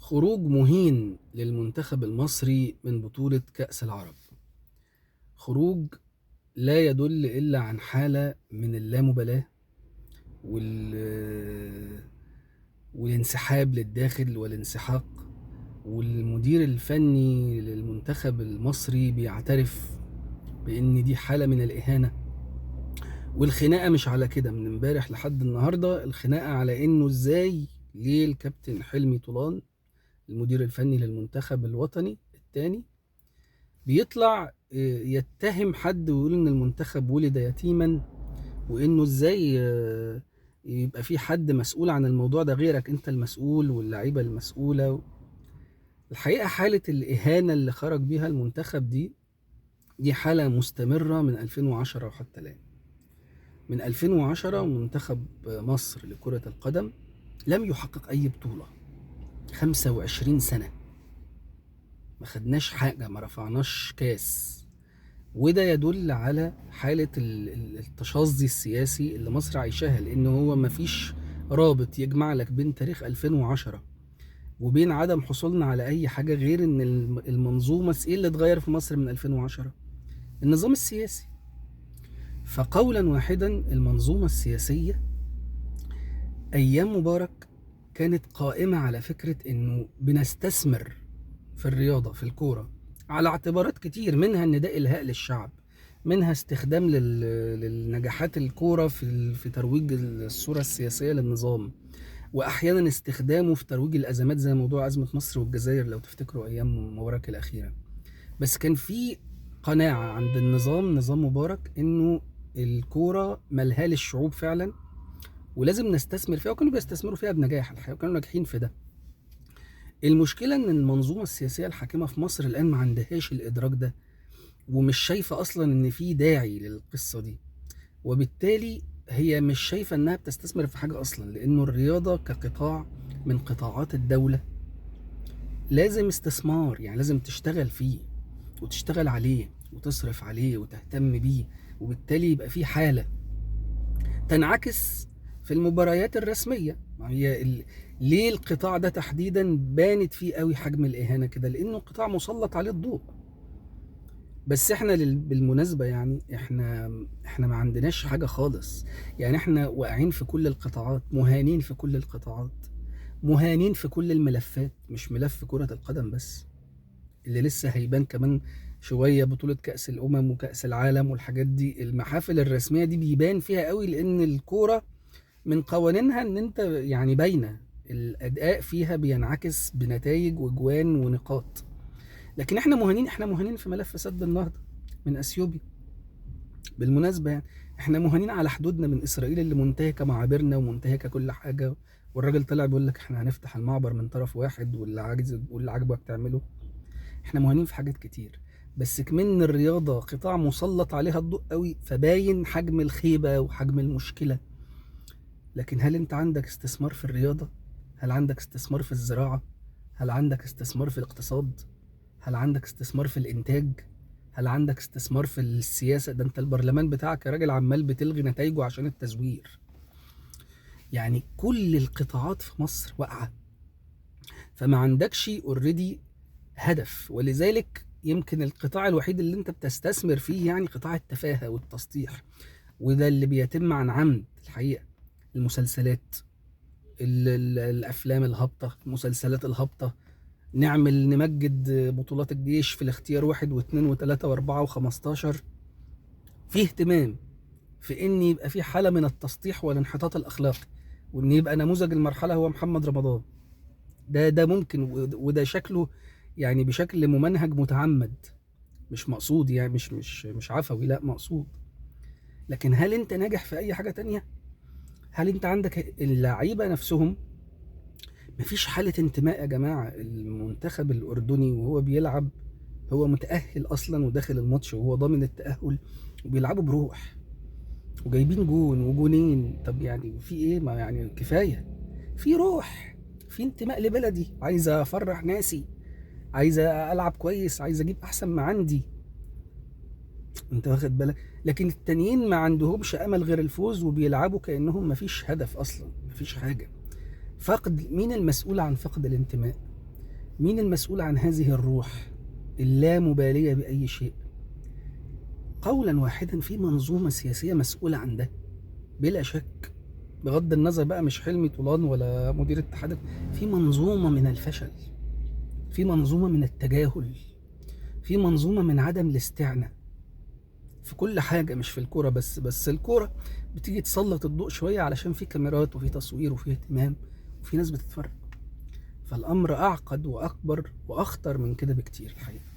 خروج مهين للمنتخب المصري من بطولة كأس العرب. خروج لا يدل إلا عن حالة من اللامبالاة والانسحاب للداخل والانسحاق. والمدير الفني للمنتخب المصري بيعترف بأن دي حالة من الإهانة. والخناقة مش على كده، من امبارح لحد النهاردة الخناقة على إنه إزاي ليه الكابتن حلمي طولان المدير الفني للمنتخب الوطني الثاني بيطلع يتهم حد ويقول ان المنتخب ولد يتيما، وانه ازاي يبقى في حد مسؤول عن الموضوع ده غيرك، انت المسؤول واللعيبه المسؤوله. الحقيقه حاله الاهانه اللي خرج بيها المنتخب دي حاله مستمره من 2010 وحتى الان. من 2010 منتخب مصر لكره القدم لم يحقق اي بطوله، 25 سنه ما خدناش حاجة، ما رفعناش كاس. وده يدل على حالة التشظي السياسي اللي مصر عايشاها، لأنه هو مفيش رابط يجمع لك بين تاريخ 2010 وبين عدم حصولنا على أي حاجة غير إن المنظومة إيه اللي اتغير في مصر من 2010؟ النظام السياسي. فقولا واحدا المنظومة السياسية أيام مبارك كانت قائمة على فكرة إنه بنستثمر في الرياضة في الكورة على اعتبارات كتير، منها ان ده إلهاء للشعب، منها استخدام للنجاحات الكورة في ترويج الصورة السياسية للنظام، وأحيانا استخدامه في ترويج الأزمات زي موضوع أزمة مصر والجزائر لو تفتكروا أيام مبارك الأخيرة. بس كان في قناعة عند نظام مبارك إنه الكورة ملها للشعوب فعلا ولازم نستثمر فيها، وكانوا بيستثمروا فيها بنجاح الحقيقة وكانوا ناجحين في ده. المشكلة ان المنظومة السياسية الحاكمة في مصر الان ما عندهاش الادراك ده، ومش شايفة اصلا ان في داعي للقصة دي، وبالتالي هي مش شايفة انها بتستثمر في حاجة اصلا، لانه الرياضة كقطاع من قطاعات الدولة لازم استثمار، يعني لازم تشتغل فيه وتشتغل عليه وتصرف عليه وتهتم بيه، وبالتالي يبقى في حالة تنعكس في المباريات الرسمية. ليه القطاع ده تحديدا بانت فيه قوي حجم الإهانة كده؟ لأنه قطاع مسلط عليه الضوء. بس احنا بالمناسبة يعني احنا ما عندناش حاجة خالص، يعني احنا واقعين في كل القطاعات، مهانين في كل القطاعات، مهانين في كل الملفات، مش ملف كرة القدم بس اللي لسه هيبان كمان شوية. بطولة كأس الأمم وكأس العالم والحاجات دي، المحافل الرسمية دي بيبان فيها قوي، لأن الكورة من قوانينها ان انت يعني باينة الأداء فيها بينعكس بنتائج وجوان ونقاط. لكن احنا مهانين في ملف سد النهضة من أثيوبيا بالمناسبة، يعني احنا مهانين على حدودنا من إسرائيل اللي منتهكة معابرنا ومنتهكة كل حاجة، والراجل طلع بيقول لك احنا هنفتح المعبر من طرف واحد واللي عاجبك تعمله. احنا مهانين في حاجات كتير، بس كمان الرياضة قطاع مسلط عليها الضوء قوي، فباين حجم الخيبة وحجم المشكلة. لكن هل انت عندك استثمار في الرياضة؟ هل عندك استثمار في الزراعة؟ هل عندك استثمار في الاقتصاد؟ هل عندك استثمار في الانتاج؟ هل عندك استثمار في السياسة؟ ده انت البرلمان بتاعك يا راجل عمال بتلغي نتائجه عشان التزوير. يعني كل القطاعات في مصر واقعة، فما عندكش اوريدي هدف. ولذلك يمكن القطاع الوحيد اللي انت بتستثمر فيه يعني قطاع التفاهة والتسطيح، وده اللي بيتم عن عمد الحقيقة. المسلسلات، الافلام الهابطة، المسلسلات الهابطة، نمجد بطولات الجيش في الاختيار 1 و2 و3 و4 و15. في اهتمام في ان يبقى في حالة من التسطيح والانحطاط الاخلاقي، وان يبقى نموذج المرحلة هو محمد رمضان. ده ممكن، وده شكله يعني بشكل ممنهج متعمد، مش مقصود، يعني مش عفوي، لا مقصود. لكن هل انت ناجح في اي حاجة تانية؟ هل انت عندك اللعيبة نفسهم؟ مفيش حالة انتماء يا جماعة. المنتخب الأردني وهو بيلعب هو متأهل أصلا وداخل الماتش وهو ضامن التأهل، وبيلعبوا بروح وجايبين جون وجونين. طب يعني في ايه؟ ما يعني كفاية، في روح، في انتماء لبلدي، عايز افرح ناسي، عايز العب كويس، عايز اجيب احسن ما عندي. انت واخد بالك؟ لكن التانيين ما عندهمش امل غير الفوز، وبيلعبوا كانهم مفيش هدف اصلا، مفيش حاجة. فقد مين المسؤول عن فقد الانتماء؟ مين المسؤول عن هذه الروح اللامبالية بأي شيء؟ قولا واحدا في منظومة سياسية مسؤولة عن ده بلا شك، بغض النظر بقى مش حلمي طولان ولا مدير اتحاد. في منظومة من الفشل، في منظومة من التجاهل، في منظومة من عدم الاستعناء في كل حاجة، مش في الكورة بس الكورة بتيجي تسلط الضوء شوية علشان في كاميرات وفي تصوير وفي اهتمام وفي ناس بتتفرج. فالأمر أعقد وأكبر وأخطر من كده بكتير الحقيقة.